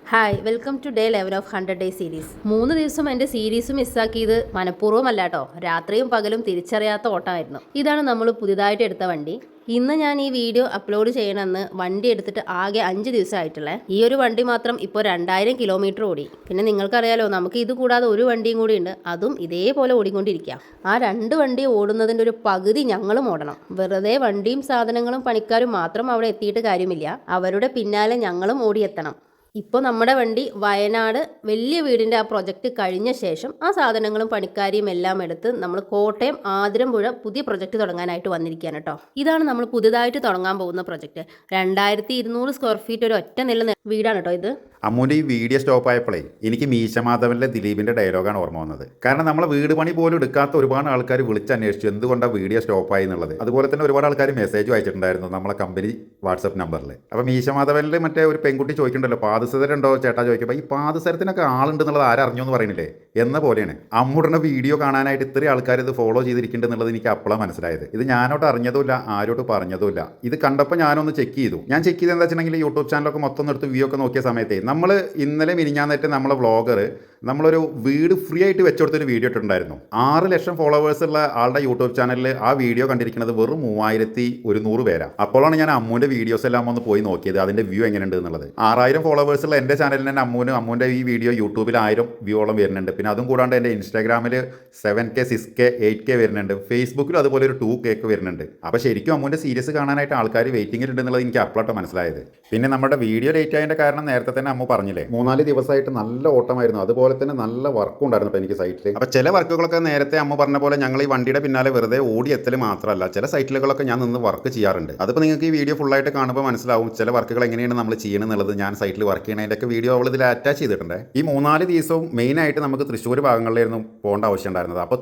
Hi welcome to day 11 of 100 day series. 3 ദിവസം എൻ്റെ series മിസ്സാക്കിയത് മനഃപൂർവ്വമല്ല കേട്ടോ. രാത്രിയും പകലും തിരിച്ചറിയാത്ത ഓട്ടമായിരുന്നു. ഇതാണ് നമ്മൾ പുതിയതായിട്ട് എടുത്ത വണ്ടി. ഇന്ന് ഞാൻ ഈ വീഡിയോ അപ്ലോഡ് ചെയ്യണമെന്ന് വണ്ടി എടുത്തിട്ട് ആകെ 5 ദിവസമായിട്ടുള്ളത്. ഈ ഒരു വണ്ടി മാത്രം ഇപ്പോൾ 2000 കിലോമീറ്റർ ഓടി. പിന്നെ നിങ്ങൾക്കറിയാലോ, നമുക്ക് ഇത് കൂടാതെ ഒരു വണ്ടിയും കൂടി ഉണ്ട്, അതും ഇതേപോലെ ഓടിക്കൊണ്ടിരിക്കുക. ആ 2 വണ്ടി ഓടുന്നതിൻ്റെ ഒരു പകുതി ഞങ്ങളും ഓടണം. വെറുതെ വണ്ടിയും സാധനങ്ങളും പണിക്കാരും മാത്രം അവിടെ എത്തിയിട്ട് കാര്യമില്ല, അവരുടെ പിന്നാലെ ഞങ്ങളും ഓടിയെത്തണം. ഇപ്പോൾ നമ്മുടെ വണ്ടി വയനാട് വലിയ വീടിൻ്റെ ആ പ്രൊജക്റ്റ് കഴിഞ്ഞ ശേഷം ആ സാധനങ്ങളും പണിക്കാരിയും എല്ലാം എടുത്ത് നമ്മൾ കോട്ടയം ആതിരമ്പുഴ പുതിയ പ്രൊജക്റ്റ് തുടങ്ങാനായിട്ട് വന്നിരിക്കുകയാണ് കേട്ടോ. ഇതാണ് നമ്മൾ പുതുതായിട്ട് തുടങ്ങാൻ പോകുന്ന പ്രൊജക്റ്റ്. 2200 സ്ക്വയർ ഫീറ്റ് ഒരു ഒറ്റ നില വീടാണ് കേട്ടോ ഇത്. അമ്മൂൻ്റെ ഈ വീഡിയോ സ്റ്റോപ്പ് ആയപ്പോഴേ എനിക്ക് മീശമാധവനിലെ ദിലീപിൻ്റെ ഡയലോഗാണ് ഓർമ്മ വന്നത്. കാരണം നമ്മളെ വീട് പണി പോലും എടുക്കാത്ത ഒരുപാട് ആൾക്കാർ വിളിച്ചന്വേഷിച്ചു എന്തുകൊണ്ടാണ് വീഡിയോ സ്റ്റോപ്പായി എന്നുള്ളത്. അതുപോലെ തന്നെ ഒരുപാട് ആൾക്കാർ മെസ്സേജ് അയച്ചിട്ടുണ്ടായിരുന്നു നമ്മളെ കമ്പനി വാട്സപ്പ് നമ്പറിൽ. അപ്പോൾ മീശമാധവനിൽ മറ്റേ ഒരു പെൺകുട്ടി ചോദിക്കണ്ടല്ലോ, പാദസരമുണ്ടോ ചേട്ടാ ചോദിക്കുമ്പോൾ ഈ പാദസരത്തിനൊക്കെ ആളുണ്ടെന്നുള്ളത് ആരറിഞ്ഞു എന്ന് പറയുന്നില്ലേ എന്ന പോലെയാണ് അമ്മൂടെ വീഡിയോ കാണാനായിട്ട് ഇത്രയും ആൾക്കാർ ഇത് ഫോളോ ചെയ്തിരിക്കുന്നുണ്ടെന്നുള്ളത് എനിക്ക് അപ്പോഴാണ് മനസ്സിലായത്. ഇത് ഞാനോട്ട് അറിഞ്ഞതുമില്ല, ആരോട്ട് പറഞ്ഞതുമില്ല. ഇത് കണ്ടപ്പോൾ ഞാനൊന്ന് ചെക്ക് ചെയ്തു. ഞാൻ ചെക്ക് ചെയ്ത് എന്താ വെച്ചിട്ടുണ്ടെങ്കിൽ യൂട്യൂബ് ചാനലൊക്കെ മൊത്തം എടുത്ത് വ്യൂ ഒക്കെ നോക്കിയ സമയത്ത് നമ്മൾ ഇന്നലെ മിനിഞ്ഞാന്നിട്ട് നമ്മളെ വ്ളോഗർ നമ്മളൊരു വീട് ഫ്രീ ആയിട്ട് വെച്ചുകൊടുത്തൊരു വീഡിയോ ഇട്ടിട്ടുണ്ടായിരുന്നു. 6 ലക്ഷം ഫോളോവേഴ്സ് ഉള്ള ആളുടെ യൂട്യൂബ് ചാനലിൽ ആ വീഡിയോ കണ്ടിരിക്കുന്നത് വെറും 3100 പേരാണ്. അപ്പോഴാണ് ഞാൻ അമ്മൂൻ്റെ വീഡിയോസ് എല്ലാം ഒന്ന് പോയി നോക്കിയത് അതിൻ്റെ വ്യൂ എങ്ങനെയുണ്ട് എന്നുള്ളത്. 6000 ഫോളോവേഴ്സ് ഉള്ള എൻ്റെ ചാനലിൽ തന്നെ അമ്മൂൻ്റെ ഈ വീഡിയോ യൂട്യൂബിൽ 1000 വ്യൂയോളം വരുന്നുണ്ട്. പിന്നെ അതും കൂടാണ്ട് എൻ്റെ ഇൻസ്റ്റാഗ്രാമിൽ 7K 6K 8K വരുന്നുണ്ട്. ഫേസ്ബുക്കിലും അതുപോലെ ഒരു 2K വരുന്നുണ്ട്. അപ്പോൾ ശരിക്കും അമ്മൂൻ്റെ സീരീസ് കാണാനായിട്ട് ആൾക്കാർ വെയിറ്റിംഗിൽ ഉണ്ടെന്നുള്ളത് എനിക്ക് അപ്പോഴാണ് മനസ്സിലായത്. പിന്നെ നമ്മുടെ വീഡിയോ ലേറ്റ് ആയതിൻ്റെ കാരണം നേരത്തെ തന്നെ അമ്മ പറഞ്ഞില്ലേ, 3-4 ദിവസമായിട്ട് നല്ല ഓട്ടമായിരുന്നു. അതുപോലെ തന്നെ നല്ല വർക്കും ഉണ്ടായിരുന്നു ഇപ്പോൾ എനിക്ക് സൈറ്റിൽ. അപ്പോൾ ചില വർക്കുകളൊക്കെ നേരത്തെ അമ്മ പറഞ്ഞ പോലെ ഞങ്ങൾ ഈ വണ്ടിയുടെ പിന്നാലെ വെറുതെ ഓടിയെത്തൽ മാത്രമല്ല, ചില സൈറ്റിലുകളൊക്കെ ഞാൻ നിന്ന് വർക്ക് ചെയ്യാറുണ്ട്. അതിപ്പോൾ നിങ്ങൾക്ക് ഈ വീഡിയോ ഫുള്ളായിട്ട് കാണുമ്പോൾ മനസ്സിലാവും ചില വർക്കുകൾ എങ്ങനെയാണ് നമ്മൾ ചെയ്യണമെന്നുള്ളത്. ഞാൻ സൈറ്റിൽ വർക്ക് ചെയ്യണതിൻ്റെയൊക്കെ വീഡിയോ അവൾ ഇതിൽ അറ്റാച്ച് ചെയ്തിട്ടുണ്ട്. ഈ 3-4 ദിവസവും മെയിനായിട്ട് നമുക്ക് തൃശ്ശൂർ ഭാഗങ്ങളിലായിരുന്നു പോകേണ്ട ആവശ്യം ഉണ്ടായിരുന്നത്. അപ്പോൾ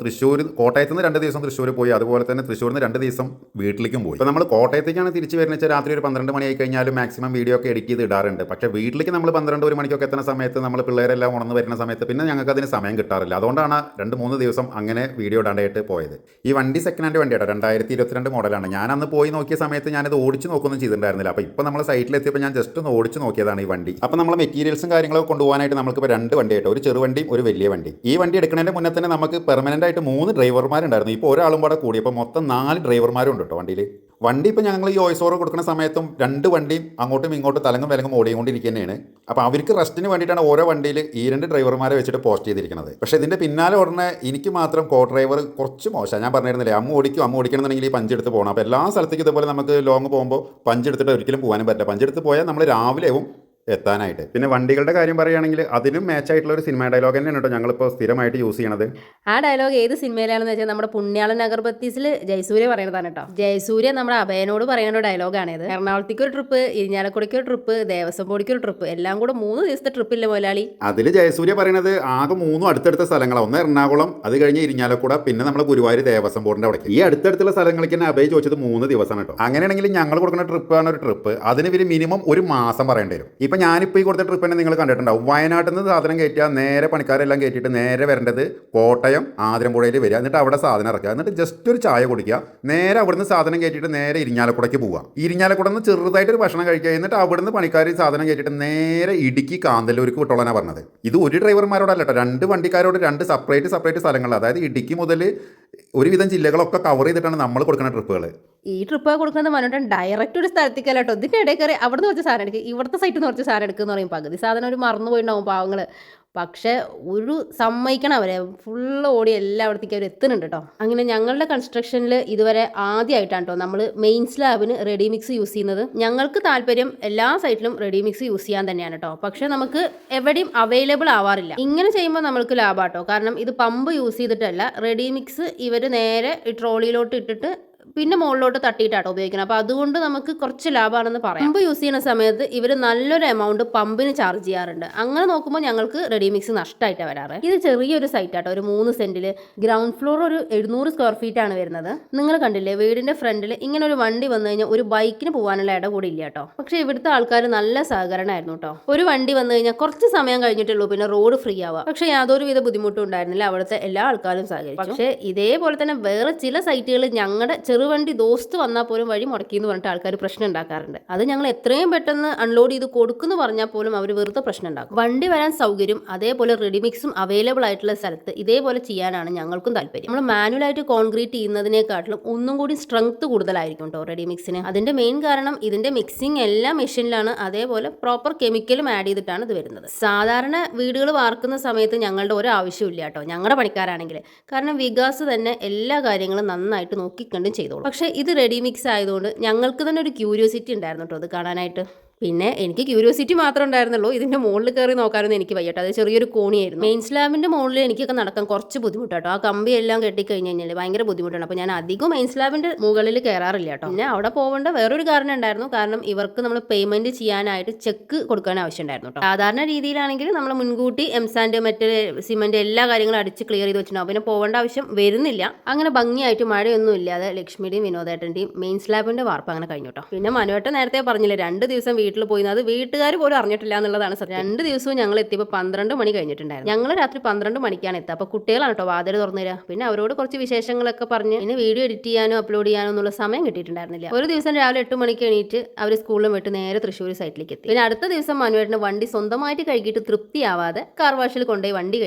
കോട്ടയത്ത് നിന്ന് 2 ദിവസം തൃശ്ശൂർ പോയി, അതുപോലെ തന്നെ തൃശ്ശൂരിൽ നിന്ന് 2 ദിവസം വീട്ടിലേക്കും പോയി. അപ്പോൾ നമ്മൾ കോട്ടയത്തേക്കാണ് തിരിച്ച് വരുന്നത് രാത്രി ഒരു 12 മണിയായി കഴിഞ്ഞാൽ മാക്സിമം വീഡിയോ ഒക്കെ എഡിറ്റ് ചെയ്ത് ഇടാറുണ്ട്. പക്ഷേ വീട്ടിലേക്ക് നമ്മൾ 12-1 മണിക്കൊക്കെ എത്തുന്ന സമയത്ത് നമ്മൾ പിള്ളേരെല്ലാം ഉണർന്ന് വരുന്ന സമയത്ത് പിന്നെ ഞങ്ങൾക്ക് അതിന് സമയം കിട്ടാറില്ല. അതുകൊണ്ടാണ് 2-3 ദിവസം അങ്ങനെ വീഡിയോ ഇടാണ്ടായിട്ട് പോയത്. ഈ വണ്ടി സെക്കൻഡ് ഹാൻഡ് വണ്ടിയാണ്, 2022 മോഡലാണ്. ഞാൻ അന്ന് പോയി നോക്കിയ സമയത്ത് ഞാനത് ഓടിച്ച് നോക്കൊന്നും ചെയ്തിട്ടുണ്ടായിരുന്നില്ല. അപ്പോൾ ഇപ്പോൾ നമ്മൾ സൈറ്റിലെത്തിയപ്പോൾ ഞാൻ ജസ്റ്റ് ഒന്ന് ഓടിച്ച് നോക്കിയതാണ് ഈ വണ്ടി. അപ്പോൾ നമ്മൾ മെറ്റീരിയൽസും കാര്യങ്ങളൊക്കെ കൊണ്ടുപോകാനായിട്ട് നമുക്കിപ്പോൾ 2 വണ്ടിയായിട്ട്, ഒരു ചെറുവണ്ടിയും ഒരു വലിയ വണ്ടി. ഈ വണ്ടി എടുക്കുന്നതിൻ്റെ മുന്നേ തന്നെ നമുക്ക് പെർമനൻ്റ് ആയിട്ട് 3 ഡ്രൈവർമാരുണ്ടായിരുന്നു. ഇപ്പോൾ ഒരാളും കൂടെ കൂടി അപ്പോൾ മൊത്തം 4 ഡ്രൈവർമാരും ഉണ്ട് കേട്ടോ വണ്ടിയിൽ. വണ്ടി ഇപ്പോൾ ഞങ്ങൾ ഈ വോയിസ് ഓവർ കൊടുക്കുന്ന സമയത്തും 2 വണ്ടിയും അങ്ങോട്ടും ഇങ്ങോട്ടും തലങ്ങും വിലങ്ങും ഓടിക്കൊണ്ടിരിക്കുന്നതാണ്. അപ്പോൾ അവർക്ക് റെസ്റ്റിന് വേണ്ടിയിട്ടാണ് ഓരോ വണ്ടിയിൽ ഈ 2 ഡ്രൈവർമാരെ വെച്ചിട്ട് പോസ്റ്റ് ചെയ്തിരിക്കുന്നത്. പക്ഷേ ഇതിൻ്റെ പിന്നാലെ ഉടനെ എനിക്ക് മാത്രം കോ ഡ്രൈവർ കുറച്ച് മോശം. ഞാൻ പറഞ്ഞിരുന്നില്ലേ, അമ്മ ഓടിക്കണമെന്നുണ്ടെങ്കിൽ ഈ പഞ്ചെടുത്ത് പോകണം. അപ്പോൾ എല്ലാ സ്ഥലത്തേക്കും ഇതുപോലെ നമുക്ക് ലോങ് പോകുമ്പോൾ പഞ്ചെടുത്തിട്ട് ഒരിക്കലും പോകാനും പറ്റില്ല. പഞ്ചെടുത്ത് പോയാൽ നമ്മൾ രാവിലെയും എത്താനായിട്ട്. പിന്നെ വണ്ടികളുടെ കാര്യം പറയുകയാണെങ്കിൽ അതിനും മാച്ച് ആയിട്ടുള്ള ഒരു സിനിമ ഡയലോഗ് തന്നെയാണ് കേട്ടോ ഞങ്ങളിപ്പോൾ സ്ഥിരമായിട്ട് യൂസ് ചെയ്യണത്. ആ ഡയലോഗ് ഏത് സിനിമയിലാണെന്ന് വെച്ചാൽ നമ്മുടെ പുണ്യാളൻ അഗർബത്തീസിൽ ജയസൂര്യ പറയുന്നതാണ് കേട്ടോ. ജയസൂര്യ നമ്മുടെ അഭയനോട് പറയുന്ന ഡയലോഗാണിത്. എറണാകുളത്തേക്ക് ഒരു ട്രിപ്പ്, ഇരിഞ്ഞാലക്കുടയ്ക്ക് ഒരു ട്രിപ്പ്, ദേവസ്വം ബോർഡിക്ക് ഒരു ട്രിപ്പ്, എല്ലാം കൂടെ 3 ദിവസത്തെ ട്രിപ്പില്ലേ മുതലാളി. അതിൽ ജയസൂര്യ പറയുന്നത് ആകെ 3 അടുത്തടുത്ത സ്ഥലങ്ങളാണ്. ഒന്ന് എറണാകുളം, അത് കഴിഞ്ഞ് ഇരിഞ്ഞാലക്കുട, പിന്നെ നമ്മുടെ ഗുരുവായൂർ ദേവസ്വം ബോർഡിൻ്റെ അവിടെ. ഈ അടുത്തടുത്തുള്ള സ്ഥലങ്ങൾക്ക് തന്നെ അഭയ ചോദിച്ചത് 3 ദിവസമാണ് കേട്ടോ. അങ്ങനെയാണെങ്കിൽ ഞങ്ങൾ കൊടുക്കുന്ന ട്രിപ്പാണ് ഒരു ട്രിപ്പ്, അതിന് ഇവർ മിനിമം 1 മാസം പറയേണ്ടി വരും. ഇപ്പം ഞാനിപ്പോൾ ഈ കൊടുത്ത ട്രിപ്പ് തന്നെ നിങ്ങൾ കണ്ടിട്ടുണ്ടാവും. വയനാട്ടിൽ നിന്ന് സാധനം കയറ്റുക, നേരെ പണിക്കാരെല്ലാം കയറ്റിയിട്ട് നേരെ വരേണ്ടത് കോട്ടയം ആതിരമ്പുഴയിൽ വരിക, എന്നിട്ട് അവിടെ സാധനം ഇറക്കുക, എന്നിട്ട് ജസ്റ്റ് ഒരു ചായ കുടിക്കുക, നേരെ അവിടുന്ന് സാധനം കയറ്റിയിട്ട് നേരെ ഇരിഞ്ഞാലക്കുടയ്ക്ക് പോവുക. ഇരിഞ്ഞാലക്കുട നിന്ന് ചെറുതായിട്ടൊരു ഭക്ഷണം കഴിക്കുക, എന്നിട്ട് അവിടുന്ന് പണിക്കാർ സാധനം കയറ്റിയിട്ട് നേരെ ഇടുക്കി കാന്തല്ലൂർക്ക് വിട്ടോളാനാണ് പറഞ്ഞത്. ഇത് ഒരു ഡ്രൈവർമാരോടല്ല കേട്ടോ, 2 വണ്ടിക്കാരോട് 2 സെപ്പറേറ്റ് സ്ഥലങ്ങളിൽ, അതായത് ഇടുക്കി മുതൽ ഒരുവിധം ജില്ലകളൊക്കെ കവർ ചെയ്തിട്ടാണ് നമ്മൾ കൊടുക്കുന്ന ട്രിപ്പുകൾ. ഈ ട്രിപ്പ് കൊടുക്കുന്നത് പറഞ്ഞിട്ട് ഡയറക്റ്റ് ഒരു സ്ഥലത്തേക്കല്ല കേട്ടോ. ഇതിൻ്റെ ഇടയിൽ കയറി അവിടുന്ന് കുറച്ച് സാധനം എടുക്കുക, ഇവിടുത്തെ സൈറ്റിൽ നിന്ന് കുറച്ച് സാധനം എടുക്കുക എന്ന് പറയും. പകുതി സാധനം ഒരു മറന്നു പോയിട്ടുണ്ടാവും പാവങ്ങൾ. പക്ഷേ ഒരു സമ്മതിക്കണം അവരെ, ഫുള്ള് ഓടി എല്ലായിടത്തേക്കും അവർ എത്തുന്നുണ്ട് കേട്ടോ. അങ്ങനെ ഞങ്ങളുടെ കൺസ്ട്രക്ഷനിൽ ഇതുവരെ ആദ്യമായിട്ടാണ് കേട്ടോ നമ്മൾ മെയിൻ സ്ലാബിന് റെഡി മിക്സ് യൂസ് ചെയ്യുന്നത്. ഞങ്ങൾക്ക് താല്പര്യം എല്ലാ സൈറ്റിലും റെഡി മിക്സ് യൂസ് ചെയ്യാൻ തന്നെയാണ് കേട്ടോ. പക്ഷേ നമുക്ക് എവിടെയും അവൈലബിൾ ആവാറില്ല. ഇങ്ങനെ ചെയ്യുമ്പോൾ നമ്മൾക്ക് ലാഭമാട്ടോ. കാരണം ഇത് പമ്പ് യൂസ് ചെയ്തിട്ടല്ല, റെഡി മിക്സ് ഇവർ നേരെ ഈ ട്രോളിയിലോട്ട് ഇട്ടിട്ട് പിന്നെ മുകളിലോട്ട് തട്ടിയിട്ടാട്ടോ ഉപയോഗിക്കണം. അപ്പോൾ അതുകൊണ്ട് നമുക്ക് കുറച്ച് ലാഭമാണെന്ന് പറയാം. പമ്പ് യൂസ് ചെയ്യുന്ന സമയത്ത് ഇവർ നല്ലൊരു എമൗണ്ട് പമ്പിന് ചാർജ് ചെയ്യാറുണ്ട്. അങ്ങനെ നോക്കുമ്പോൾ ഞങ്ങൾക്ക് റെഡി മിക്സ് നഷ്ടമായിട്ടാണ് വരാറ്. ഇത് ചെറിയൊരു സൈറ്റാട്ടോ, ഒരു 3 സെന്റിൽ. ഗ്രൗണ്ട് ഫ്ലോർ ഒരു 700 സ്ക്വയർ ഫീറ്റ് ആണ് വരുന്നത്. നിങ്ങൾ കണ്ടില്ലേ, വീടിന്റെ ഫ്രണ്ടിൽ ഇങ്ങനെ ഒരു വണ്ടി വന്നു കഴിഞ്ഞാൽ ഒരു ബൈക്കിന് പോകാനുള്ള ഇട കൂടി ഇല്ല കേട്ടോ. പക്ഷേ ഇവിടുത്തെ ആൾക്കാർ നല്ല സഹകരണമായിരുന്നു കേട്ടോ. ഒരു വണ്ടി വന്നു കഴിഞ്ഞാൽ കുറച്ച് സമയം കഴിഞ്ഞിട്ടുള്ളൂ പിന്നെ റോഡ് ഫ്രീ ആവുക. പക്ഷേ യാതൊരുവിധ ബുദ്ധിമുട്ടും ഉണ്ടായിരുന്നില്ല, അവിടുത്തെ എല്ലാ ആൾക്കാരും സഹകരിച്ചു. പക്ഷേ ഇതേപോലെ തന്നെ വേറെ ചില സൈറ്റുകൾ ഞങ്ങളുടെ ചെറുവണ്ടി ദോസ്ത് വന്നാൽ പോലും വഴി മുടക്കി എന്ന് പറഞ്ഞിട്ട് ആൾക്കാർ പ്രശ്നം ഉണ്ടാക്കാറുണ്ട്. അത് ഞങ്ങൾ എത്രയും പെട്ടെന്ന് അൺലോഡ് ചെയ്ത് കൊടുക്കുന്നു പറഞ്ഞാൽ പോലും അവർ വെറുതെ പ്രശ്നം ഉണ്ടാക്കും. വണ്ടി വരാൻ സൗകര്യം അതേപോലെ റെഡിമിക്സും അവൈലബിൾ ആയിട്ടുള്ള സ്ഥലത്ത് ഇതേപോലെ ചെയ്യാനാണ് ഞങ്ങൾക്കും താല്പര്യം. നമ്മൾ മാനുവലായിട്ട് കോൺക്രീറ്റ് ചെയ്യുന്നതിനെക്കാട്ടിലും ഒന്നും കൂടി സ്ട്രെങ്ത് കൂടുതലായിരിക്കും കേട്ടോ റെഡിമിക്സിന്. അതിന്റെ മെയിൻ കാരണം ഇതിന്റെ മിക്സിംഗ് എല്ലാ മെഷീനിലാണ്, അതേപോലെ പ്രോപ്പർ കെമിക്കലും ആഡ് ചെയ്തിട്ടാണ് ഇത് വരുന്നത്. സാധാരണ വീടുകൾ വാർക്കുന്ന സമയത്ത് ഞങ്ങളുടെ ഒരു ആവശ്യമില്ല കേട്ടോ, ഞങ്ങളുടെ പണിക്കാരാണെങ്കിൽ. കാരണം വികാസ് തന്നെ എല്ലാ കാര്യങ്ങളും നന്നായിട്ട് നോക്കിക്കണ്ടും ചെയ്തോളൂ. പക്ഷേ ഇത് റെഡിമിക്സ് ആയതുകൊണ്ട് ഞങ്ങൾക്ക് തന്നെ ഒരു ക്യൂരിയോസിറ്റി ഉണ്ടായിരുന്നു കേട്ടോ ഇത് കാണാനായിട്ട്. പിന്നെ എനിക്ക് ക്യൂരിയോസിറ്റി മാത്രമേ ഉണ്ടായിരുന്നുള്ളൂ, ഇതിന്റെ മുകളിൽ കയറി നോക്കാനൊന്നും എനിക്ക് വയ്യട്ടോ. അത് ചെറിയൊരു കോണിയായിരുന്നു. മെയിൻ സ്ലാബിന്റെ മുകളിൽ എനിക്കൊക്കെ നടക്കാൻ കുറച്ച് ബുദ്ധിമുട്ടാട്ടോ. ആ കമ്പി എല്ലാം കെട്ടിക്കഴിഞ്ഞ് കഴിഞ്ഞാൽ ഭയങ്കര ബുദ്ധിമുട്ടാണ്. അപ്പോൾ ഞാൻ അധികം മെയിൻ സ്ലാബിന്റെ മുകളിൽ കയറാറില്ല കേട്ടോ. പിന്നെ അവിടെ പോകേണ്ട വേറൊരു കാരണം ഉണ്ടായിരുന്നു. കാരണം ഇവർക്ക് നമ്മൾ പേയ്മെന്റ് ചെയ്യാനായിട്ട് ചെക്ക് കൊടുക്കാൻ ആവശ്യമുണ്ടായിരുന്നു കേട്ടോ. സാധാരണ രീതിയിലാണെങ്കിൽ നമ്മൾ മുൻകൂട്ടി എംസാൻഡ് മറ്റേ സിമെന്റ് എല്ലാ കാര്യങ്ങളും അടിച്ച് ക്ലിയർ ചെയ്ത് വെച്ചിട്ടുണ്ടാവും. പിന്നെ പോകേണ്ട ആവശ്യം വരുന്നില്ല. അങ്ങനെ ഭംഗിയായിട്ട് മഴയൊന്നും ഇല്ലാതെ ലക്ഷ്മിയുടെയും വിനോദേട്ടന്റെയും മെയിൻ സ്ലാബിന്റെ വാർപ്പ് അങ്ങനെ കഴിഞ്ഞു കേട്ടോ. പിന്നെ മനുവേട്ടൻ നേരത്തെ പറഞ്ഞില്ലേ 2 ദിവസം വീട്ടിൽ പോയി, അത് വീട്ടുകാർ പോലും അറിഞ്ഞിട്ടില്ല എന്നുള്ളതാണ് സത്യം. 2 ദിവസവും ഞങ്ങൾ എത്തിയപ്പോൾ 12 മണി കഴിഞ്ഞിട്ടുണ്ടായിരുന്നു. ഞങ്ങൾ രാത്രി 12 മണിക്കാണ് എത്തുക. അപ്പോൾ കുട്ടികളാണ് കേട്ടോ വാതിൽ തുറന്നു തരിക. പിന്നെ അവരോട് കുറച്ച് വിശേഷങ്ങളൊക്കെ പറഞ്ഞ് പിന്നെ വീഡിയോ എഡിറ്റ് ചെയ്യാനോ അപ്ലോഡ് ചെയ്യാനോ എന്നുള്ള സമയം കിട്ടിയിട്ടുണ്ടായിരുന്നില്ല. ഒരു ദിവസം രാവിലെ 8 മണിക്ക് എണീറ്റ് അവർ സ്കൂളിലും വിട്ട് നേരെ തൃശ്ശൂർ സൈറ്റിലേക്ക് എത്തി. പിന്നെ അടുത്ത ദിവസം മനുവേട്ടന് വണ്ടി സ്വന്തമായിട്ട് കഴുകിയിട്ട് തൃപ്തിയാവാതെ കാർ വാഷിൽ കൊണ്ടുപോയി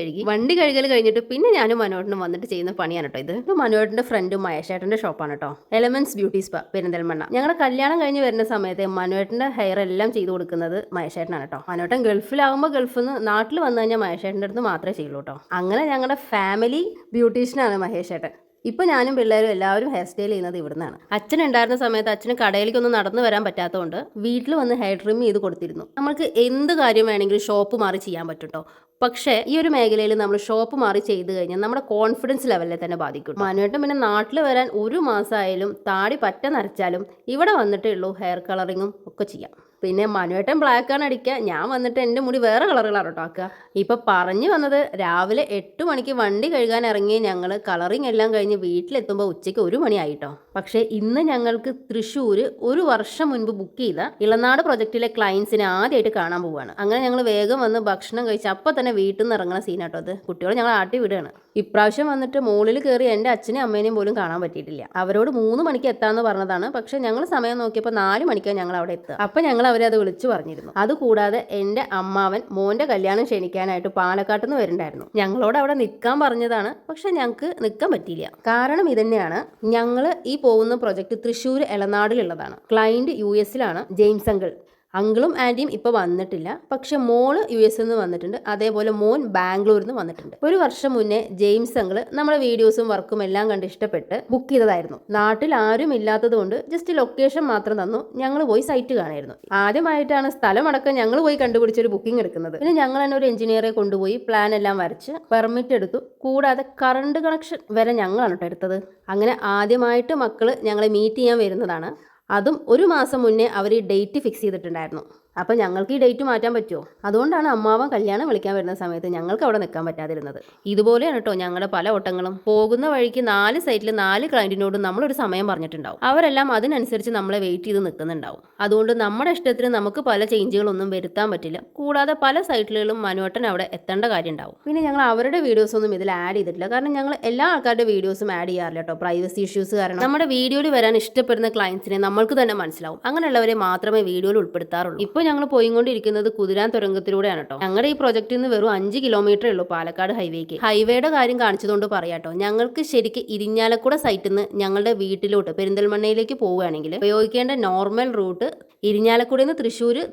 വണ്ടി കഴുകൽ കഴിഞ്ഞിട്ട് പിന്നെ ഞാനും മനുവേട്ടനും വന്നിട്ട് ചെയ്യുന്ന പണിയാണ് കേട്ടോ ഇത്. മനുവേട്ടന്റെ ഫ്രണ്ടും മഹേഷേട്ടന്റെ ഷോപ്പാണ് കേട്ടോ, എലമെന്റ്സ് ബ്യൂട്ടി സ്പാ പെരിന്തൽമണ്ണ. ഞങ്ങളുടെ കല്യാണം കഴിഞ്ഞ് വരുന്ന സമയത്ത് മനുവേട്ടന്റെ ഹെയർ എല്ലാം ചെയ്തു കൊടുക്കുന്നത് മഹേഷേട്ടനാണ് കേട്ടോ. മനുവേട്ടൻ ഗൾഫിലാകുമ്പോൾ ഗൾഫിൽ നിന്ന് നാട്ടിൽ വന്നു കഴിഞ്ഞാൽ മഹേഷേട്ടൻ്റെ അടുത്ത് മാത്രമേ ചെയ്യുള്ളൂ കേട്ടോ. അങ്ങനെ ഞങ്ങളുടെ ഫാമിലി ബ്യൂട്ടീഷ്യനാണ് മഹേഷേട്ടൻ. ഇപ്പൊ ഞാനും പിള്ളേരും എല്ലാവരും ഹെയർ സ്റ്റൈൽ ചെയ്യുന്നത് ഇവിടുന്നാണ്. അച്ഛൻ ഉണ്ടായിരുന്ന സമയത്ത് അച്ഛന് കടയിലേക്കൊന്നും നടന്നു വരാൻ പറ്റാത്തതുകൊണ്ട് വീട്ടിൽ വന്ന് ഹെയർ ട്രിം ചെയ്ത് കൊടുത്തിരുന്നു. നമുക്ക് എന്ത് കാര്യം വേണമെങ്കിലും ഷോപ്പ് മാറി ചെയ്യാൻ പറ്റും കേട്ടോ. പക്ഷേ ഈ ഒരു മേഖലയിൽ നമ്മൾ ഷോപ്പ് മാറി ചെയ്ത് കഴിഞ്ഞാൽ നമ്മുടെ കോൺഫിഡൻസ് ലെവലിൽ തന്നെ ബാധിക്കും. മനുവേട്ടൻ പിന്നെ നാട്ടിൽ വരാൻ 1 മാസമായാലും താടി പറ്റ നരച്ചാലും ഇവിടെ വന്നിട്ടേ ഉള്ളൂ ഹെയർ കളറിങ്ങും ഒക്കെ ചെയ്യാം. പിന്നെ മനുവേട്ടൻ ബ്ലാക്കാണ് അടിക്കുക, ഞാൻ വന്നിട്ട് എൻ്റെ മുടി വേറെ കളറുകളാണ് കേട്ടോ ആക്കുക. ഇപ്പം പറഞ്ഞു വന്നത് രാവിലെ 8 മണിക്ക് വണ്ടി കഴുകാൻ ഇറങ്ങിയ ഞങ്ങൾ കളറിങ് എല്ലാം കഴിഞ്ഞ് വീട്ടിലെത്തുമ്പോൾ ഉച്ചയ്ക്ക് 1 മണിയായിട്ടോ. പക്ഷേ ഇന്ന് ഞങ്ങൾക്ക് തൃശ്ശൂർ 1 വർഷം മുൻപ് ബുക്ക് ചെയ്ത ഇളനാട് പ്രൊജക്റ്റിലെ ക്ലയൻസിനെ ആദ്യമായിട്ട് കാണാൻ പോവുകയാണ്. അങ്ങനെ ഞങ്ങൾ വേഗം വന്ന് ഭക്ഷണം കഴിച്ച് അപ്പം തന്നെ വീട്ടിൽ നിന്ന് ഇറങ്ങുന്ന സീനാട്ടോ അത്. കുട്ടികളെ ഞങ്ങൾ ആട്ടി വിടുകയാണ്. ഇപ്രാവശ്യം വന്നിട്ട് മുകളിൽ കയറി എൻ്റെ അച്ഛനെയും അമ്മേനെയും പോലും കാണാൻ പറ്റിയിട്ടില്ല. അവരോട് 3 മണിക്ക് എത്താമെന്ന് പറഞ്ഞതാണ്. പക്ഷേ ഞങ്ങൾ സമയം നോക്കിയപ്പോൾ 4 മണിക്കാണ് ഞങ്ങൾ അവിടെ എത്തുക. അപ്പം ഞങ്ങൾ അവരെ അത് വിളിച്ചു പറഞ്ഞിരുന്നു. അതുകൂടാതെ എൻ്റെ അമ്മാവൻ മോൻ്റെ കല്യാണം ക്ഷണിക്കാനായിട്ട് പാലക്കാട്ട് നിന്ന് വരുന്നുണ്ടായിരുന്നു. ഞങ്ങളോട് അവിടെ നിൽക്കാൻ പറഞ്ഞതാണ്. പക്ഷെ ഞങ്ങൾക്ക് നിൽക്കാൻ പറ്റിയില്ല. കാരണം ഇതന്നെയാണ്, ഞങ്ങൾ ഈ പോകുന്ന പ്രൊജക്ട് തൃശ്ശൂർ എളനാടിലുള്ളതാണ്. ക്ലയൻറ്റ് US-ലാണ്, ജെയിംസ് അങ്കിളും ആൻറ്റിയും ഇപ്പോൾ വന്നിട്ടില്ല. പക്ഷെ മോള് US നിന്ന് വന്നിട്ടുണ്ട്. അതേപോലെ മോൻ ബാംഗ്ലൂരിൽ നിന്ന് വന്നിട്ടുണ്ട്. 1 വർഷം മുന്നേ ജെയിംസ് അങ്കിൾ നമ്മുടെ വീഡിയോസും വർക്കും എല്ലാം കണ്ട് ഇഷ്ടപ്പെട്ട് ബുക്ക് ചെയ്തതായിരുന്നു. നാട്ടിൽ ആരും ഇല്ലാത്തത് കൊണ്ട് ജസ്റ്റ് ലൊക്കേഷൻ മാത്രം തന്നു. ഞങ്ങൾ പോയി സൈറ്റ് കാണായിരുന്നു. ആദ്യമായിട്ടാണ് സ്ഥലമടക്കം ഞങ്ങൾ പോയി കണ്ടുപിടിച്ചൊരു ബുക്കിംഗ് എടുക്കുന്നത്. പിന്നെ ഞങ്ങൾ തന്നെ ഒരു എഞ്ചിനീയറെ കൊണ്ടുപോയി പ്ലാൻ എല്ലാം വരച്ച് പെർമിറ്റ് എടുത്തു. കൂടാതെ കറണ്ട് കണക്ഷൻ വരെ ഞങ്ങളാണ് കേട്ടോ എടുത്തത്. അങ്ങനെ ആദ്യമായിട്ട് മക്കൾ ഞങ്ങളെ മീറ്റ് ചെയ്യാൻ വരുന്നതാണ്. അതും 1 മാസം മുന്നേ അവർ ഈ ഡേറ്റ് ഫിക്സ് ചെയ്തിട്ടുണ്ടായിരുന്നു. അപ്പോൾ ഞങ്ങൾക്ക് ഈ ഡേറ്റ് മാറ്റാൻ പറ്റുമോ? അതുകൊണ്ടാണ് അമ്മാവൻ കല്യാണം വിളിക്കാൻ വരുന്ന സമയത്ത് ഞങ്ങൾക്ക് അവിടെ നിൽക്കാൻ പറ്റാതിരുന്നത്. ഇതുപോലെയാണ് കേട്ടോ ഞങ്ങളുടെ പല ഓട്ടങ്ങളും. പോകുന്ന വഴിക്ക് 4 സൈറ്റിൽ 4 ക്ലയൻറ്റിനോടും നമ്മളൊരു സമയം പറഞ്ഞിട്ടുണ്ടാവും. അവരെല്ലാം അതിനനുസരിച്ച് നമ്മളെ വെയിറ്റ് ചെയ്ത് നിൽക്കുന്നുണ്ടാവും. അതുകൊണ്ട് നമ്മുടെ ഇഷ്ടത്തിന് നമുക്ക് പല ചേഞ്ചുകളൊന്നും വരുത്താൻ പറ്റില്ല. കൂടാതെ പല സൈറ്റിലും മനുവേട്ടൻ അവിടെ എത്തേണ്ട കാര്യം ഉണ്ടാവും. പിന്നെ ഞങ്ങൾ അവരുടെ വീഡിയോസൊന്നും ഇതിൽ ആഡ് ചെയ്തിട്ടില്ല. കാരണം ഞങ്ങൾ എല്ലാ ആൾക്കാരുടെ വീഡിയോസും ആഡ് ചെയ്യാറില്ല കേട്ടോ, പ്രൈവസി ഇഷ്യൂസ് കാരണം. നമ്മുടെ വീഡിയോയിൽ വരാൻ ഇഷ്ടപ്പെടുന്ന ക്ലയൻസിനെ നമ്മൾക്ക് തന്നെ മനസ്സിലാവും. അങ്ങനെയുള്ളവരെ മാത്രമേ വീഡിയോയിൽ ഉൾപ്പെടുത്താറുള്ളൂ. ഇപ്പോൾ ഞങ്ങൾ പോയിക്കൊണ്ടിരിക്കുന്നത് കുതിരാൻ തുരങ്കത്തിലൂടെയാണ് കേട്ടോ. ഞങ്ങളുടെ ഈ പ്രൊജക്റ്റിൽ നിന്ന് വെറും 5 കിലോമീറ്ററേ ഉള്ളൂ പാലക്കാട് ഹൈവേക്ക്. ഹൈവേയുടെ കാര്യം കാണിച്ചതുകൊണ്ട് പറയാട്ടോ, ഞങ്ങൾക്ക് ശരിക്കും ഇരിഞ്ഞാലക്കുട സൈറ്റിൽ നിന്ന് ഞങ്ങളുടെ വീട്ടിലോട്ട് പെരിന്തൽമണ്ണയിലേക്ക് പോവുകയാണെങ്കിൽ ഉപയോഗിക്കേണ്ട നോർമൽ റൂട്ട് ഇരിഞ്ഞാലക്കുടയിൽ നിന്ന്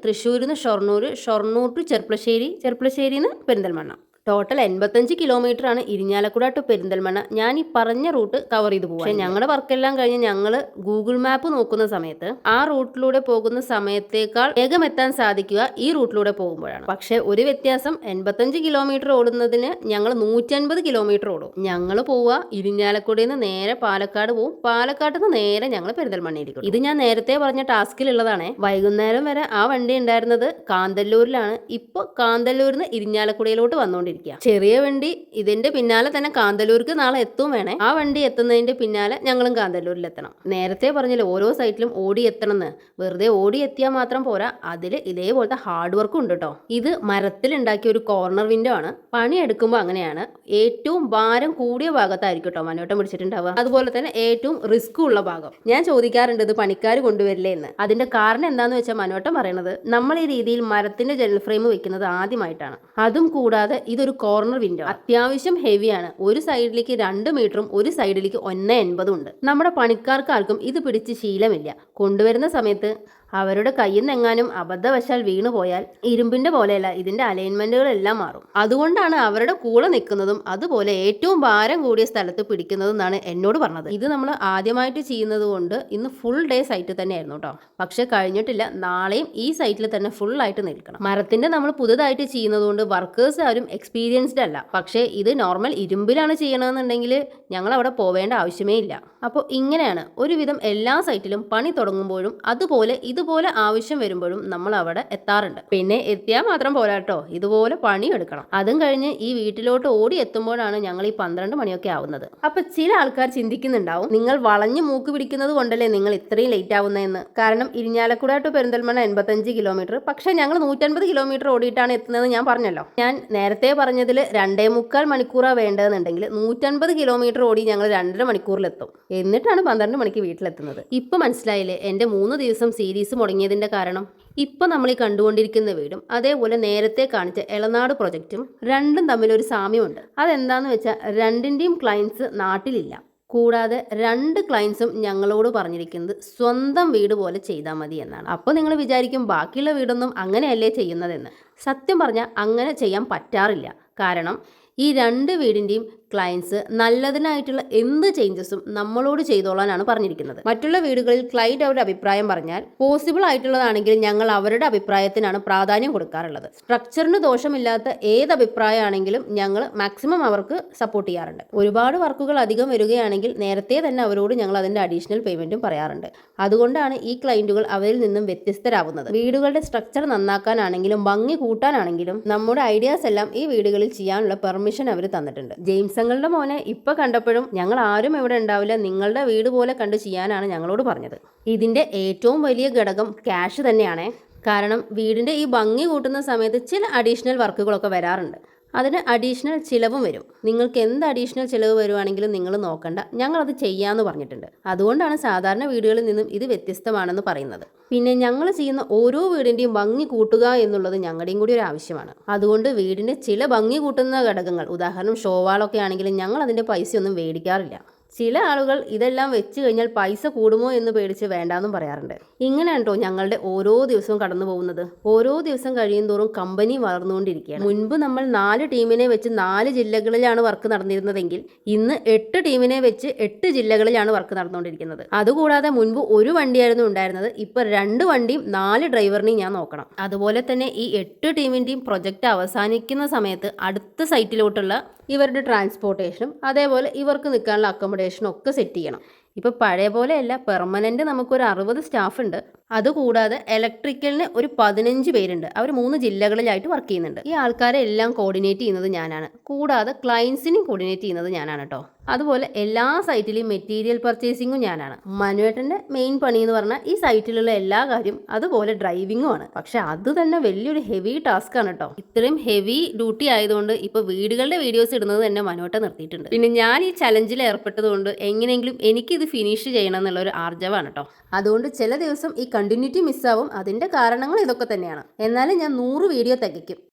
തൃശ്ശൂരിൽ നിന്ന് ഷൊർണൂർ ടു ചെർപ്പളശ്ശേരിയിൽ നിന്ന് പെരിന്തൽമണ്ണ. ടോട്ടൽ 85 കിലോമീറ്റർ ആണ് ഇരിഞ്ഞാലക്കുട ടു പെരിന്തൽമണ്ണ. ഞാൻ ഈ പറഞ്ഞ റൂട്ട് കവർ ചെയ്ത് പോകും. പക്ഷേ ഞങ്ങളുടെ വർക്കെല്ലാം കഴിഞ്ഞ് ഞങ്ങൾ ഗൂഗിൾ മാപ്പ് നോക്കുന്ന സമയത്ത് ആ റൂട്ടിലൂടെ പോകുന്ന സമയത്തേക്കാൾ വേഗം എത്താൻ സാധിക്കുക ഈ റൂട്ടിലൂടെ പോകുമ്പോഴാണ്. പക്ഷേ ഒരു വ്യത്യാസം, 85 കിലോമീറ്റർ ഓടുന്നതിന് ഞങ്ങൾ 150 കിലോമീറ്റർ ഓടും. ഞങ്ങൾ പോവുക ഇരിഞ്ഞാലക്കുടയിൽ നിന്ന് നേരെ പാലക്കാട് പോകും. പാലക്കാട് നിന്ന് നേരെ ഞങ്ങൾ പെരിന്തൽമണ്ണയിലേക്ക്. ഇത് ഞാൻ നേരത്തെ പറഞ്ഞ ടാസ്കിലുള്ളതാണ്. വൈകുന്നേരം വരെ ആ വണ്ടി ഉണ്ടായിരുന്നത് കാന്തല്ലൂരിലാണ്. ഇപ്പോൾ കാന്തല്ലൂരിൽ നിന്ന് ഇരിഞ്ഞാലക്കുടയിലോട്ട് വന്നുകൊണ്ടിരിക്കും. നടന്നുകൊണ്ടിരിക്കുക. ചെറിയ വണ്ടി ഇതിന്റെ പിന്നാലെ തന്നെ കാന്തല്ലൂർക്ക് നാളെ എത്തും വേണേ. ആ വണ്ടി എത്തുന്നതിന്റെ പിന്നാലെ ഞങ്ങളും കാന്തല്ലൂരിൽ എത്തണം. നേരത്തെ പറഞ്ഞില്ല ഓരോ സൈറ്റിലും ഓടി എത്തണമെന്ന്. വെറുതെ ഓടി എത്തിയാൽ മാത്രം പോരാ, അതിൽ ഇതേപോലത്തെ ഹാർഡ് വർക്കും ഉണ്ട് കേട്ടോ. ഇത് മരത്തിൽ ഉണ്ടാക്കിയ ഒരു കോർണർ വിൻഡോ ആണ്. പണിയെടുക്കുമ്പോൾ അങ്ങനെയാണ്, ഏറ്റവും ഭാരം കൂടിയ ഭാഗത്തായിരിക്കും കേട്ടോ മനോട്ടം പിടിച്ചിട്ടുണ്ടാവുക. അതുപോലെ തന്നെ ഏറ്റവും റിസ്ക് ഉള്ള ഭാഗം. ഞാൻ ചോദിക്കാറുണ്ട് ഇത് പണിക്കാർ കൊണ്ടുവരില്ലേ എന്ന്. അതിന്റെ കാരണം എന്താന്ന് വെച്ചാൽ മനോട്ടം പറയണത് നമ്മൾ ഈ രീതിയിൽ മരത്തിന്റെ ജനൽ ഫ്രെയിം വെക്കുന്നത് ആദ്യമായിട്ടാണ്. അതും കൂടാതെ ഇതൊരു കോർണർ വിൻഡോ, അത്യാവശ്യം ഹെവിയാണ്. ഒരു സൈഡിലേക്ക് 2 മീറ്ററും ഒരു സൈഡിലേക്ക് 1.80 ഉണ്ട്. നമ്മുടെ പണിക്കാർക്കാർക്കും ഇത് പിടിച്ച് ശീലമില്ല. കൊണ്ടുവരുന്ന സമയത്ത് അവരുടെ കയ്യിൽ നിന്നെങ്ങാനും അബദ്ധവശാൽ വീണു പോയാൽ ഇരുമ്പിന്റെ പോലെയല്ല, ഇതിന്റെ അലൈൻമെന്റുകളെല്ലാം മാറും. അതുകൊണ്ടാണ് അവരുടെ കൂടെ നിൽക്കുന്നതും അതുപോലെ ഏറ്റവും ഭാരം കൂടിയ സ്ഥലത്ത് പിടിക്കുന്നതും എന്നാണ് എന്നോട് പറഞ്ഞത്. ഇത് നമ്മൾ ആദ്യമായിട്ട് ചെയ്യുന്നത് കൊണ്ട് ഇന്ന് ഫുൾ ഡേ സൈറ്റ് തന്നെയായിരുന്നു കേട്ടോ. പക്ഷെ കഴിഞ്ഞിട്ടില്ല, നാളെയും ഈ സൈറ്റിൽ തന്നെ ഫുൾ ആയിട്ട് നിൽക്കണം. മരത്തിന്റെ നമ്മൾ പുതുതായിട്ട് ചെയ്യുന്നത് കൊണ്ട് വർക്കേഴ്സ് ആരും എക്സ്പീരിയൻസ്ഡ് അല്ല. പക്ഷേ ഇത് നോർമൽ ഇരുമ്പിലാണ് ചെയ്യണമെന്നുണ്ടെങ്കിൽ ഞങ്ങൾ അവിടെ പോവേണ്ട ആവശ്യമേ ഇല്ല. അപ്പോൾ ഇങ്ങനെയാണ് ഒരുവിധം എല്ലാ സൈറ്റിലും പണി തുടങ്ങുമ്പോഴും അതുപോലെ ഇതുപോലെ ആവശ്യം വരുമ്പോഴും നമ്മൾ അവിടെ എത്താറുണ്ട്. പിന്നെ എത്തിയാൽ മാത്രം പോരാ കേട്ടോ, ഇതുപോലെ പണിയെടുക്കണം. അതും കഴിഞ്ഞ് ഈ വീട്ടിലോട്ട് ഓടി എത്തുമ്പോഴാണ് ഞങ്ങൾ ഈ 12 മണിയൊക്കെ ആവുന്നത്. അപ്പൊ ചില ആൾക്കാർ ചിന്തിക്കുന്നുണ്ടാവും, നിങ്ങൾ വളഞ്ഞു മൂക്ക് പിടിക്കുന്നത് കൊണ്ടല്ലേ നിങ്ങൾ ഇത്രയും ലേറ്റ് ആവുന്നതെന്ന്. കാരണം ഇരിഞ്ഞാലക്കുട ടു പെരിന്തൽമണ്ണ 85 കിലോമീറ്റർ, പക്ഷെ ഞങ്ങൾ 150 കിലോമീറ്റർ ഓടിയിട്ടാണ് എത്തുന്നത് ഞാൻ പറഞ്ഞല്ലോ. ഞാൻ നേരത്തെ പറഞ്ഞതിൽ 2.25 മണിക്കൂറാണ് വേണ്ടതെന്നുണ്ടെങ്കിൽ 150 കിലോമീറ്റർ ഓടി ഞങ്ങൾ 2.5 മണിക്കൂറിലെത്തും. എന്നിട്ടാണ് 12 മണിക്ക് വീട്ടിലെത്തുന്നത്. ഇപ്പൊ മനസ്സിലായില്ലേ എന്റെ 3 ദിവസം സീരീസ് മുടങ്ങിയതിന്റെ കാരണം? ഇപ്പൊ നമ്മൾ ഈ കണ്ടുകൊണ്ടിരിക്കുന്ന വീടും അതേപോലെ നേരത്തെ കാണിച്ച എളനാട് പ്രൊജക്റ്റും രണ്ടും തമ്മിലൊരു സാമ്യമുണ്ട്. അതെന്താന്ന് വെച്ചാൽ രണ്ടിന്റെയും ക്ലയൻസ് നാട്ടിലില്ല. കൂടാതെ 2 ക്ലയൻസും ഞങ്ങളോട് പറഞ്ഞിരിക്കുന്നത് സ്വന്തം വീട് പോലെ ചെയ്താൽ മതി എന്നാണ്. അപ്പോൾ നിങ്ങൾ വിചാരിക്കും ബാക്കിയുള്ള വീടൊന്നും അങ്ങനെയല്ലേ ചെയ്യുന്നതെന്ന്. സത്യം പറഞ്ഞാൽ അങ്ങനെ ചെയ്യാൻ പറ്റാറില്ല. കാരണം ഈ 2 വീടിൻ്റെയും ക്ലയൻസ് നല്ലതിനായിട്ടുള്ള എന്ത് ചേഞ്ചസും നമ്മളോട് ചെയ്തോളാനാണ് പറഞ്ഞിരിക്കുന്നത്. മറ്റുള്ള വീടുകളിൽ ക്ലയൻറ്റ് അവരുടെ അഭിപ്രായം പറഞ്ഞാൽ പോസിബിൾ ആയിട്ടുള്ളതാണെങ്കിൽ ഞങ്ങൾ അവരുടെ അഭിപ്രായത്തിനാണ് പ്രാധാന്യം കൊടുക്കാറുള്ളത്. സ്ട്രക്ചറിന് ദോഷമില്ലാത്ത ഏത് അഭിപ്രായമാണെങ്കിലും ഞങ്ങൾ മാക്സിമം അവർക്ക് സപ്പോർട്ട് ചെയ്യാറുണ്ട്. ഒരുപാട് വർക്കുകൾ അധികം വരികയാണെങ്കിൽ നേരത്തെ തന്നെ അവരോട് ഞങ്ങൾ അതിൻ്റെ അഡീഷണൽ പേയ്മെൻറ്റും പറയാറുണ്ട്. അതുകൊണ്ടാണ് ഈ ക്ലയൻറ്റുകൾ അവരിൽ നിന്നും വ്യത്യസ്തരാകുന്നത്. വീടുകളുടെ സ്ട്രക്ചർ നന്നാക്കാനാണെങ്കിലും ഭംഗി കൂട്ടാനാണെങ്കിലും നമ്മുടെ ഐഡിയാസ് എല്ലാം ഈ വീടുകളിൽ ചെയ്യാനുള്ള പെർമിഷൻ അവർ തന്നിട്ടുണ്ട്. ജെയിംസ് ങ്ങളുടെ മോനെ ഇപ്പൊ കണ്ടപ്പോഴും ഞങ്ങൾ ആരും ഇവിടെ ഉണ്ടാവില്ല, നിങ്ങളുടെ വീട് പോലെ കണ്ട് ചെയ്യാനാണ് ഞങ്ങളോട് പറഞ്ഞത്. ഇതിന്റെ ഏറ്റവും വലിയ ഘടകം ക്യാഷ് തന്നെയാണ്. കാരണം വീടിന്റെ ഈ ഭംഗി കൂട്ടുന്ന സമയത്ത് ചില അഡീഷണൽ വർക്കുകളൊക്കെ വരാറുണ്ട്. അതിന് അഡീഷണൽ ചിലവും വരും. നിങ്ങൾക്ക് എന്ത് അഡീഷണൽ ചിലവ് വരുവാണെങ്കിലും നിങ്ങൾ നോക്കണ്ട, ഞങ്ങളത് ചെയ്യാമെന്ന് പറഞ്ഞിട്ടുണ്ട്. അതുകൊണ്ടാണ് സാധാരണ വീടുകളിൽ നിന്നും ഇത് വ്യത്യസ്തമാണെന്ന് പറയുന്നത്. പിന്നെ ഞങ്ങൾ ചെയ്യുന്ന ഓരോ വീടിൻ്റെയും ഭംഗി കൂട്ടുക എന്നുള്ളത് ഞങ്ങളുടെയും കൂടി ഒരു ആവശ്യമാണ്. അതുകൊണ്ട് വീടിൻ്റെ ചില ഭംഗി കൂട്ടുന്ന ഘടകങ്ങൾ, ഉദാഹരണം ഷോവാളൊക്കെ ആണെങ്കിലും ഞങ്ങൾ അതിൻ്റെ പൈസയൊന്നും മേടിക്കാറില്ല. ചില ആളുകൾ ഇതെല്ലാം വെച്ച് കഴിഞ്ഞാൽ പൈസ കൂടുമോ എന്ന് പേടിച്ച് വേണ്ടാന്നും പറയാറുണ്ട്. ഇങ്ങനെയാണ് കേട്ടോ ഞങ്ങളുടെ ഓരോ ദിവസവും കടന്നു പോകുന്നത്. ഓരോ ദിവസം കഴിയും തോറും കമ്പനി വളർന്നുകൊണ്ടിരിക്കുകയാണ്. മുൻപ് നമ്മൾ 4 ടീമിനെ വെച്ച് 4 ജില്ലകളിലാണ് വർക്ക് നടന്നിരുന്നതെങ്കിൽ ഇന്ന് 8 ടീമിനെ വെച്ച് 8 ജില്ലകളിലാണ് വർക്ക് നടന്നുകൊണ്ടിരിക്കുന്നത്. അതുകൂടാതെ മുൻപ് ഒരു വണ്ടിയായിരുന്നു ഉണ്ടായിരുന്നത്, ഇപ്പൊ 2 വണ്ടിയും 4 ഡ്രൈവറിനെയും ഞാൻ നോക്കണം. അതുപോലെ തന്നെ ഈ 8 ടീമിന്റെയും പ്രൊജക്റ്റ് അവസാനിക്കുന്ന സമയത്ത് അടുത്ത സൈറ്റിലോട്ടുള്ള ഇവരുടെ ട്രാൻസ്പോർട്ടേഷനും അതേപോലെ ഇവർക്ക് നിൽക്കാനുള്ള അക്കോമഡേഷനും ഒക്കെ സെറ്റ് ചെയ്യണം. ഇപ്പോൾ പഴയ പോലെയല്ല, പെർമനൻ്റ് നമുക്കൊരു 60 സ്റ്റാഫ് ഉണ്ട്. അതുകൂടാതെ ഇലക്ട്രിക്കലിന് ഒരു 15 പേരുണ്ട്. അവർ 3 ജില്ലകളിലായിട്ട് വർക്ക് ചെയ്യുന്നുണ്ട്. ഈ ആൾക്കാരെ എല്ലാം കോർഡിനേറ്റ് ചെയ്യുന്നത് ഞാനാണ്. കൂടാതെ ക്ലയൻസിനെയും കോർഡിനേറ്റ് ചെയ്യുന്നത് ഞാനാണ് കേട്ടോ. അതുപോലെ എല്ലാ സൈറ്റിലെയും മെറ്റീരിയൽ പർച്ചേസിങ്ങും ഞാനാണ്. മനുവേട്ടൻ്റെ മെയിൻ പണി എന്ന് പറഞ്ഞാൽ ഈ സൈറ്റിലുള്ള എല്ലാ കാര്യം, അതുപോലെ ഡ്രൈവിങ്ങും ആണ്. പക്ഷെ അത് തന്നെ വലിയൊരു ഹെവി ടാസ്ക് ആണ് കേട്ടോ. ഇത്രയും ഹെവി ഡ്യൂട്ടി ആയതുകൊണ്ട് ഇപ്പോൾ വീടുകളുടെ വീഡിയോസ് ഇടുന്നത് തന്നെ മനുവേട്ടൻ നിർത്തിയിട്ടുണ്ട്. പിന്നെ ഞാൻ ഈ ചലഞ്ചിൽ ഏർപ്പെട്ടതുകൊണ്ട് എങ്ങനെയെങ്കിലും എനിക്കിത് ഫിനിഷ് ചെയ്യണം എന്നുള്ളൊരു ആർജവാണ് കേട്ടോ. അതുകൊണ്ട് ചില ദിവസം ഈ കണ്ടിന്യൂറ്റി മിസ്സാവും. അതിൻ്റെ കാരണങ്ങൾ ഇതൊക്കെ തന്നെയാണ്. എന്നാലും ഞാൻ 100 വീഡിയോ തികയ്ക്കും.